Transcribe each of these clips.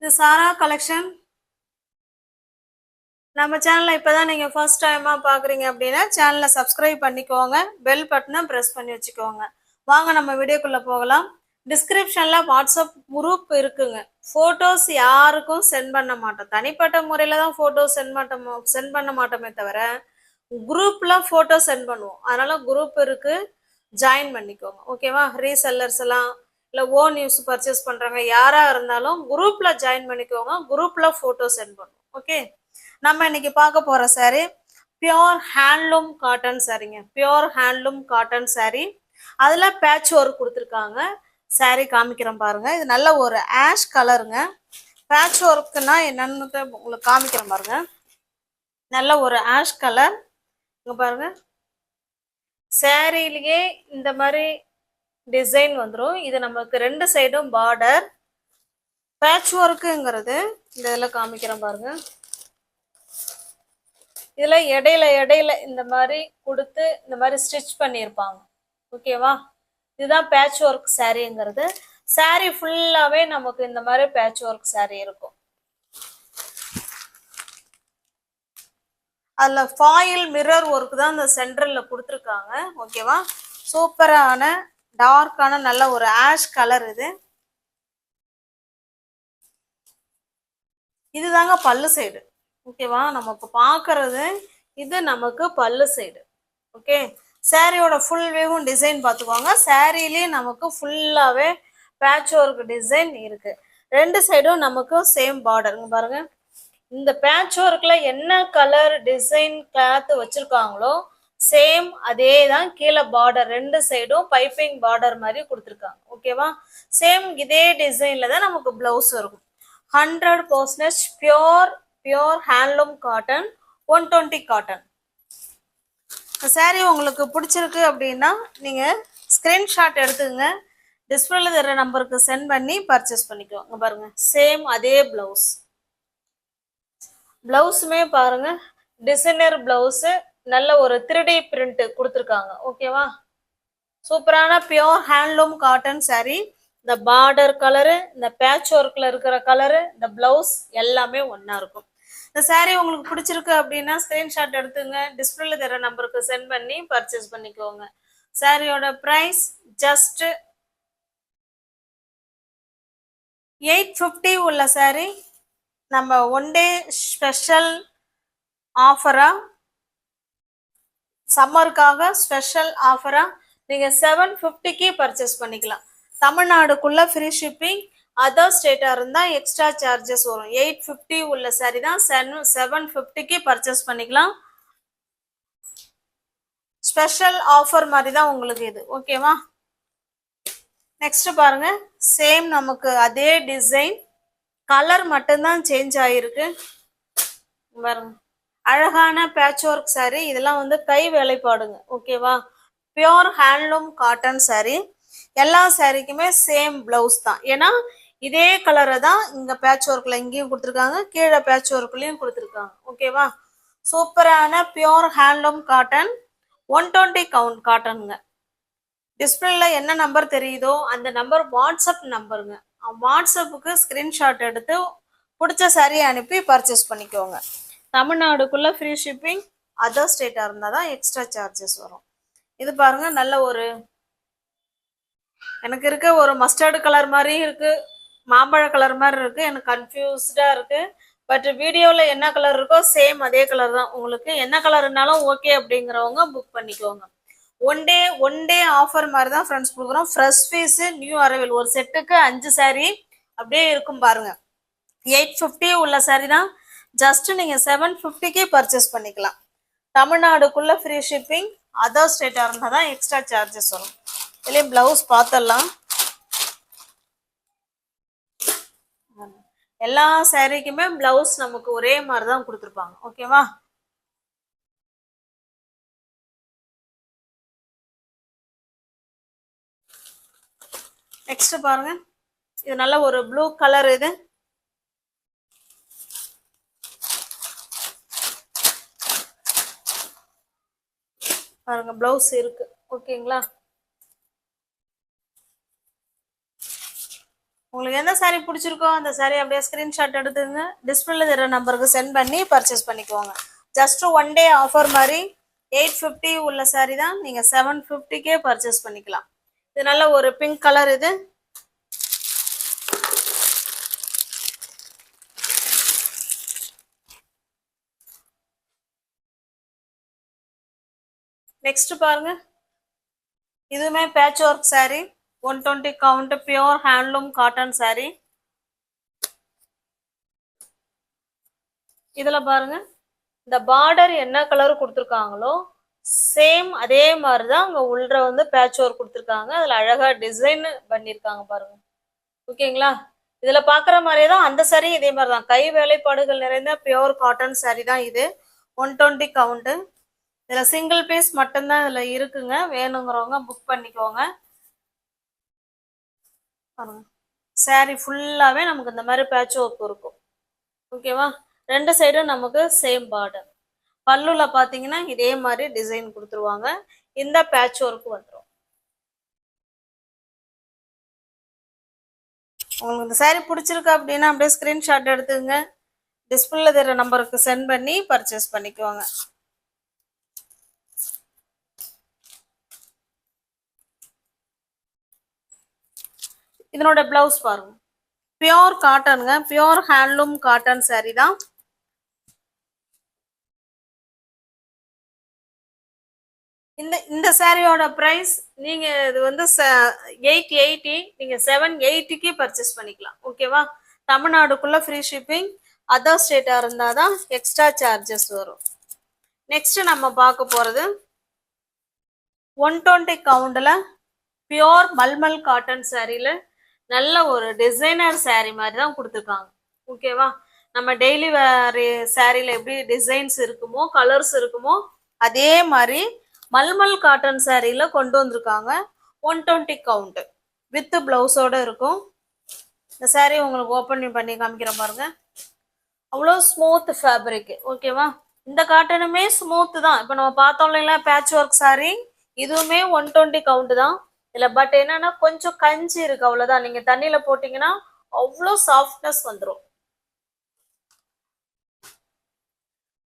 இது சாரா கலெக்ஷன். நம்ம சேனலை இப்போதான் நீங்கள் ஃபர்ஸ்ட் டைமாக பார்க்குறீங்க அப்படின்னா சேனலை சப்ஸ்கிரைப் பண்ணிக்கோங்க, பெல் பட்டனை ப்ரெஸ் பண்ணி வச்சுக்கோங்க. வாங்க நம்ம வீடியோக்குள்ளே போகலாம். டிஸ்கிரிப்ஷனில் வாட்ஸ்அப் குரூப் இருக்குங்க. ஃபோட்டோஸ் யாருக்கும் சென்ட் பண்ண மாட்டோம், தனிப்பட்ட முறையில் தான் ஃபோட்டோஸ் சென்ட் பண்ண மாட்டோமே தவிர குரூப்பில் ஃபோட்டோ சென்ட் பண்ணுவோம். அதனால் குரூப் இருக்குது, ஜாயின் பண்ணிக்கோங்க. ஓகேவா? ரீசெல்லர்ஸ் எல்லாம் இல்லை ஓன் யூஸ் பர்ச்சேஸ் பண்ணுறாங்க யாராக இருந்தாலும் குரூப்பில் ஜாயின் பண்ணிக்கோங்க. குரூப்பில் ஃபோட்டோ சென்ட் பண்ணுவோம். ஓகே, நம்ம இன்னைக்கு பார்க்க போகிற சாரீ பியோர் ஹேண்ட்லூம் காட்டன் சாரீங்க. பியோர் ஹேண்ட்லூம் காட்டன் சாரீ, அதில் பேட்ச் ஒர்க் கொடுத்துருக்காங்க. சாரீ காமிக்கிறேன் பாருங்க. இது நல்ல ஒரு ஆஷ் கலருங்க. பேட்ச் ஒர்க்குன்னா என்னன்னு உங்களுக்கு காமிக்கிறேன் பாருங்க. நல்ல ஒரு ஆஷ் கலர். இங்க பாருங்க, சாரீலயே இந்த மாதிரி டிசைன் வந்துடும். இது நமக்கு ரெண்டு சைடும் பார்டர். பேட்ச் ஒர்க்குங்கிறது இந்த இதில் காமிக்கிறேன் பாருங்க. இதுல இடையில இந்த மாதிரி கொடுத்து இந்த மாதிரி ஸ்டிச் பண்ணியிருப்பாங்க. ஓகேவா? இதுதான் பேட்ச் ஒர்க் சாரீங்கிறது. சாரீ ஃபுல்லாவே நமக்கு இந்த மாதிரி பேட்ச் ஒர்க் சாரீ இருக்கும். அதுல ஃபாயில் மிரர் ஒர்க் தான் இந்த சென்டர்ல கொடுத்துருக்காங்க. ஓகேவா? சூப்பரான டார்க்கான நல்ல ஒரு ஆஷ் கலர். இதுதாங்க பல்லு சைடு. ஓகேவா? நம்ம இப்போ பார்க்கறது இது நமக்கு பல்லு சைடு. ஓகே, சாரியோட ஃபுல் வேவும் டிசைன் பார்த்துக்கோங்க. சாரிலேயே நமக்கு ஃபுல்லாகவே பேட்ச் ஒர்க் டிசைன் இருக்கு. ரெண்டு சைடும் நமக்கு சேம் பார்டர். பாருங்க, இந்த பேட்ச் ஒர்க்கில் என்ன கலர் டிசைன் கிளாத் வச்சுருக்காங்களோ சேம் அதே தான் கீழே பார்டர். ரெண்டு சைடும் பைப்பிங் பார்டர் மாதிரி கொடுத்துருக்காங்க. ஓகேவா? சேம் இதே டிசைனில் தான் நமக்கு ப்ளவுஸ் இருக்கும். 100% pure handloom cotton, 120 cotton. Sari உங்களுக்கு பிடிச்சிருக்கு அப்படின்னா நீங்கள் ஸ்க்ரீன்ஷாட் எடுத்துக்கங்க, டிஸ்பிளேல தர நம்பருக்கு சென்ட் பண்ணி பர்ச்சேஸ் பண்ணிக்கோங்க. பாருங்க, சேம் அதே பிளவுஸ். பிளவுஸுமே பாருங்க, டிசைனர் பிளவுஸு, நல்ல ஒரு 3D பிரிண்ட் கொடுத்துருக்காங்க. ஓகேவா? சூப்பரான பியோர் ஹேண்ட்லூம் காட்டன் சாரீ. இந்த பார்டர் கலரு, இந்த பேட்ச் ஒர்க்கில் இருக்கிற கலரு, இந்த பிளவுஸ் எல்லாமே ஒன்றா இருக்கும். இந்த சாரீ உங்களுக்கு பிடிச்சிருக்கு அப்படின்னா ஸ்க்ரீன்ஷாட் எடுத்துங்க, டிஸ்பிளேல தர நம்பருக்கு சென்ட் பண்ணி பர்ச்சேஸ் பண்ணிக்கோங்க. சாரியோட ப்ரைஸ் ஜஸ்ட் 850 உள்ள சாரீ நம்ம ஒன் டே ஸ்பெஷல் ஆஃபரா, சம்மருக்காக ஸ்பெஷல் ஆஃபரா நீங்கள் 750க்கு பர்ச்சேஸ் பண்ணிக்கலாம். தமிழ்நாடுக்குள்ள ஃப்ரீ ஷிப்பிங், அதர் ஸ்டேட்டாக இருந்தால் எக்ஸ்ட்ரா சார்ஜஸ் வரும். 850 உள்ள சாரி தான் 750க்கு பர்ச்சேஸ் பண்ணிக்கலாம். ஸ்பெஷல் ஆஃபர் மாதிரி தான் உங்களுக்கு இது. ஓகேவா? நெக்ஸ்ட் பாருங்க, சேம் நமக்கு அதே டிசைன், கலர் மட்டும்தான் சேஞ்ச் ஆகிருக்கு. பாருங்க, அழகான பேட்ச் ஒர்க் சாரீ. இதெல்லாம் வந்து கை வேலைப்பாடுங்க. ஓகேவா? Pure handloom cotton sari. எல்லா சாரீக்குமே சேம் பிளவுஸ் தான். ஏன்னா இதே கலரை தான் இங்க பேட்ச் ஒர்க்ல இங்கேயும் கொடுத்துருக்காங்க, கீழே பேட்ச் ஒர்க்லயும் கொடுத்துருக்காங்க. ஓகேவா? சூப்பரான பியோர் ஹேண்ட்லூம் காட்டன், 120 கவுண்ட் காட்டனுங்க. டிஸ்பிளேல என்ன நம்பர் தெரியுதோ அந்த நம்பர் வாட்ஸ்அப் நம்பருங்க. வாட்ஸ்அப்புக்கு ஸ்கிரீன்ஷாட் எடுத்து பிடிச்ச சாரியை அனுப்பி பர்ச்சேஸ் பண்ணிக்கோங்க. தமிழ்நாடுக்குள்ள ஃப்ரீ ஷிப்பிங், அதர் ஸ்டேட்டாக இருந்தால் தான் எக்ஸ்ட்ரா சார்ஜஸ் வரும். இது பாருங்க, நல்ல ஒரு எனக்கு இருக்க ஒரு மஸ்டர்டு கலர் மாதிரி இருக்கு, மாம்பழ கலர் மாதிரி இருக்கு. எனக்கு கன்ஃபியூஸ்டா இருக்கு. பட் வீடியோவில் என்ன கலர் இருக்கோ சேம் அதே கலர் தான். உங்களுக்கு என்ன கலர்னாலும் ஓகே அப்படிங்கிறவங்க புக் பண்ணிக்கோங்க. ஒன் டே ஆஃபர் மாதிரி தான் ஃப்ரெண்ட்ஸ் கொடுக்குறோம். ஃப்ரெஷ் பீஸ், நியூ அரைவல், ஒரு செட்டுக்கு 5 சாரீ அப்படியே இருக்கும் பாருங்க. 850 உள்ள சாரீ தான் ஜஸ்ட் நீங்கள் 750க்கு பர்ச்சேஸ் பண்ணிக்கலாம். தமிழ்நாடுக்குள்ள ஃப்ரீ ஷிப்பிங், அதர் ஸ்டேட்டாக இருந்தால் தான் எக்ஸ்ட்ரா சார்ஜஸ் வரும். இதுலேயும் பிளவுஸ் பார்த்துடலாம். எல்லா சாரீக்குமே பிளவுஸ் நமக்கு ஒரே மாதிரி தான் கொடுத்துருப்பாங்க. ஓகேவா? நெக்ஸ்ட் பாருங்க, இது நல்ல ஒரு ப்ளூ கலர். இது பாருங்க, பிளவுஸ் இருக்கு. ஓகேங்களா? உங்களுக்கு எந்த saree பிடிச்சிருக்கோ அந்த saree அப்படியே ஸ்கிரீன்ஷாட் எடுத்துங்க, டிஸ்பிளேல தெரியற நம்பருக்கு சென்ட் பண்ணி பர்ச்சேஸ் பண்ணிக்கோங்க. ஜஸ்ட் ஒன் டே ஆஃபர் மாதிரி 850 உள்ள saree தான் நீங்க 750க்கே பர்ச்சேஸ் பண்ணிக்கலாம். இது நல்ல ஒரு பிங்க் கலர். இது நெக்ஸ்ட் பாருங்க, இதுவுமே patch work saree, 120 count, pure handloom cotton saree. இதுல பாருங்க, இந்த பார்டர் என்ன கலர் கொடுத்துருக்காங்களோ சேம் அதே மாதிரிதான் அங்க உள்ள வந்து பேட்ச் ஒர்க் கொடுத்துருக்காங்க. அதுல அழகா டிசைன் பண்ணிருக்காங்க பாருங்க. ஓகேங்களா? இதுல பாக்குற மாதிரியே தான் அந்த saree இதே மாதிரிதான் கை வேலைப்பாடுகள் நிறைந்த பியோர் காட்டன் saree தான் இது. 120 கவுண்ட். இதுல சிங்கிள் பீஸ் மட்டும்தான் இதுல இருக்குங்க. வேணுங்கிறவங்க புக் பண்ணிக்கோங்க. பாருங்க, saree ஃபுல்லாவே நமக்கு இந்த மாதிரி பேட்ச் ஒர்க் இருக்கும். ஓகேவா? ரெண்டு சைடும் நமக்கு சேம் பார்டர். பல்லுல பாத்தீங்கன்னா இதே மாதிரி டிசைன் கொடுத்துருவாங்க. இந்த பேட்ச் ஒர்க் வந்துடும். உங்களுக்கு இந்த saree பிடிச்சிருக்கு அப்படின்னா அப்படியே ஸ்கிரீன்ஷாட் எடுத்துங்க, டிஸ்பிளேல தெரியற நம்பருக்கு சென்ட் பண்ணி பர்ச்சேஸ் பண்ணிக்கோங்க. இதனோட பிளவுஸ் பாருங்க, பியோர் காட்டனுங்க, பியோர் ஹேண்ட்லூம் காட்டன் saree தான். இந்த சாரியோட பிரைஸ் நீங்க இது வந்து 880, நீங்க 780க்கு பர்ச்சேஸ் பண்ணிக்கலாம். ஓகேவா? தமிழ்நாடுக்குள்ள ஃப்ரீ ஷிப்பிங், அதர் ஸ்டேட்டா இருந்தாதான் எக்ஸ்ட்ரா சார்ஜஸ் வரும். நெக்ஸ்ட் நம்ம பார்க்க போறது 120 கவுண்ட்ல பியோர் மல்மல் காட்டன் சாரியில நல்ல ஒரு டிசைனர் saree மாதிரி தான் கொடுத்துருக்காங்க. ஓகேவா? நம்ம டெய்லி வேர் சாரியில எப்படி டிசைன்ஸ் இருக்குமோ கலர்ஸ் இருக்குமோ அதே மாதிரி மல்மல் காட்டன் சாரியில கொண்டு வந்திருக்காங்க. 120 கவுண்ட் வித் பிளவுஸோட இருக்கும். இந்த saree உங்களுக்கு ஓப்பன் பண்ணி காமிக்கிறேன் பாருங்க. அவ்வளோ ஸ்மூத் ஃபேப்ரிக். ஓகேவா? இந்த காட்டனுமே ஸ்மூத் தான். இப்போ நம்ம பார்த்தோம் இல்லைங்களா பேட்ச் ஒர்க் saree, இதுவுமே 120 கவுண்ட் தான். இல்ல பட் என்னன்னா கொஞ்சம் கஞ்சி இருக்கு, அவ்வளவுதான். நீங்க தண்ணியில போட்டீங்கன்னா அவ்வளோ சாஃப்ட்னஸ் வந்துடும்.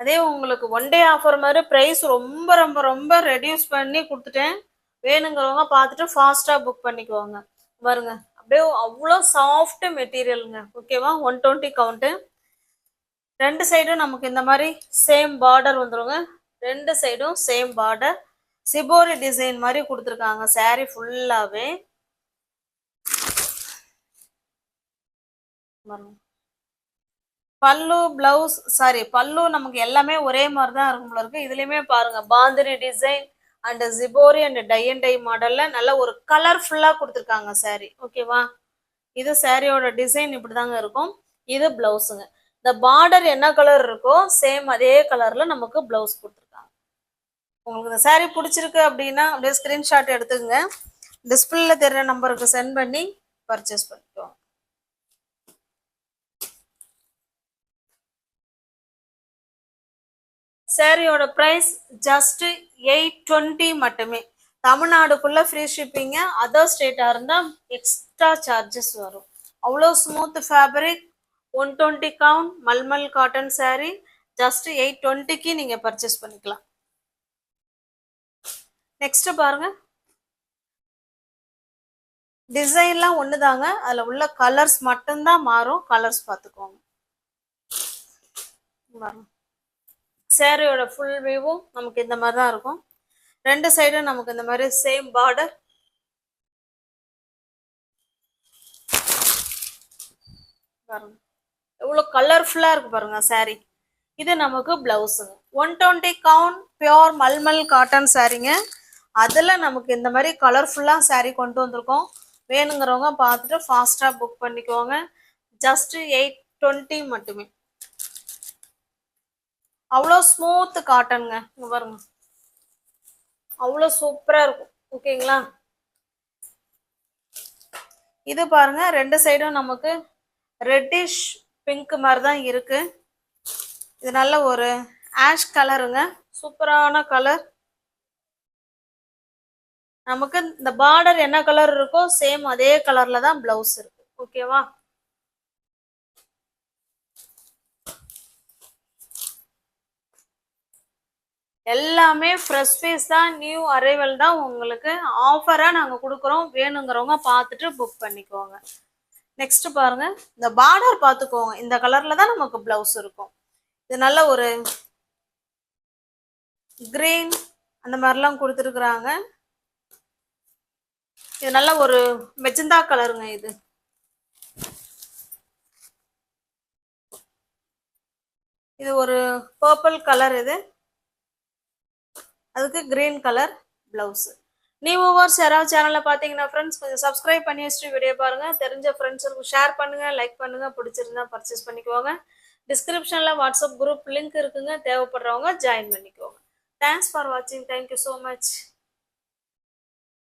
அதே உங்களுக்கு ஒன் டே ஆஃபர் மாதிரி பிரைஸ் ரொம்ப ரொம்ப ரொம்ப ரெடியூஸ் பண்ணி கொடுத்துட்டேன். வேணுங்கிறவங்க பார்த்துட்டு ஃபாஸ்டா புக் பண்ணிக்குவாங்க. பாருங்க, அப்படியே அவ்வளோ சாஃப்ட் மெட்டீரியலுங்க. ஓகேவா? 120 கவுண்ட். ரெண்டு சைடும் நமக்கு இந்த மாதிரி சேம் பார்டர் வந்துருங்க. ரெண்டு சைடும் சேம் பார்டர், சிபோரி டிசைன் மாதிரி கொடுத்துருக்காங்க saree ஃபுல்லாவே. பல்லு பிளவுஸ் சாரி பல்லு நமக்கு எல்லாமே ஒரே மாதிரி தான் இருக்கும் போல இருக்கு. இதுலயுமே பாருங்க, bandhani design and shibori and tie and dye மாடல்ல நல்ல ஒரு கலர்ஃபுல்லா கொடுத்துருக்காங்க saree. ஓகேவா? இது சாரியோட டிசைன் இப்படிதாங்க இருக்கும். இது பிளவுஸுங்க. இந்த பார்டர் என்ன கலர் இருக்கோ சேம் அதே கலர்ல நமக்கு பிளவுஸ் கொடுத்துருக்காங்க. உங்களுக்கு இந்த saree பிடிச்சிருக்கு அப்படின்னா அப்படியே ஸ்கிரீன்ஷாட் எடுத்துங்க, டிஸ்பிளேல தெரியற நம்பருக்கு சென்ட் பண்ணி பர்ச்சேஸ் பண்ணிக்கோங்க. சாரியோட பிரைஸ் ஜஸ்ட் 820 மட்டுமே. தமிழ்நாடுக்குள்ள ஃப்ரீ ஷிப்பிங்க, அதர் ஸ்டேட்டா இருந்தா எக்ஸ்ட்ரா சார்ஜஸ் வரும். அவ்வளோ smooth fabric, 120 count mulmul cotton saree, just 820க்கு நீங்க பர்ச்சேஸ் பண்ணிக்கலாம். நெக்ஸ்ட் பாருங்க, டிசைன்லாம் ஒண்ணுதாங்க, அதுல உள்ள கலர்ஸ் மட்டும்தான் மாறும். கலர்ஸ் பார்த்துக்கோங்க. சாரியோட ஃபுல் வியூவும் நமக்கு இந்த மாதிரி தான் இருக்கும். ரெண்டு சைடும் நமக்கு இந்த மாதிரி சேம் பார்டர். பாருங்க எவ்வளோ கலர்ஃபுல்லா இருக்கு பாருங்க saree. இது நமக்கு பிளவுஸுங்க. 120 கவுண்ட் பியோர் மல்மல் காட்டன் சாரீங்க. அதுல நமக்கு இந்த மாதிரி கலர்ஃபுல்லா saree கொண்டு வந்திருக்கோம். வேணுங்கிறவங்க பார்த்துட்டு ஃபாஸ்டா புக் பண்ணிக்கோங்க. ஜஸ்ட் 820 மட்டுமே. அவ்வளோ ஸ்மூத் காட்டனுங்க. இங்க பாருங்க, அவ்வளோ சூப்பரா இருக்கும். ஓகேங்களா? இது பாருங்க, ரெண்டு சைடும் நமக்கு ரெட்டிஷ் பிங்க் மாதிரி தான் இருக்கு. இது நல்ல ஒரு ஆஷ் கலருங்க, சூப்பரான கலர். நமக்கு இந்த பார்டர் என்ன கலர் இருக்கோ சேம் அதே கலர்ல தான் பிளவுஸ் இருக்கு. ஓகேவா? எல்லாமே ஃப்ரெஷ் பீஸ் தான், நியூ அரைவல் தான். உங்களுக்கு ஆஃபரா நாங்க கொடுக்குறோம். வேணுங்கிறவங்க பார்த்துட்டு புக் பண்ணிக்கோங்க. நெக்ஸ்ட் பாருங்க, இந்த பார்டர் பார்த்துக்கோங்க. இந்த கலர்ல தான் நமக்கு பிளவுஸ் இருக்கும். இது நல்ல ஒரு கிரீன் அந்த மாதிரிலாம் கொடுத்துருக்குறாங்க. இது நல்ல ஒரு மெஜந்தா கலருங்க. இது ஒரு பர்பிள் கலர். அதுக்கு green colour blouse. New viewers யாராவது சேனல்ல பாத்தீங்கன்னா ஃப்ரெண்ட்ஸ் கொஞ்சம் சப்ஸ்கிரைப் பண்ணி வச்சுட்டு வீடியோ பாருங்க. தெரிஞ்ச ஃப்ரெண்ட்ஸுக்கு ஷேர் பண்ணுங்க, லைக் பண்ணுங்க. பிடிச்சிருந்தா பர்ச்சேஸ் பண்ணிக்கோங்க. டிஸ்கிரிப்ஷன்ல வாட்ஸ்அப் குரூப் லிங்க் இருக்குங்க. தேவைப்படுறவங்க ஜாயின் பண்ணிக்கோங்க. தேங்க்ஸ் ஃபார் வாட்சிங். Thank you so much.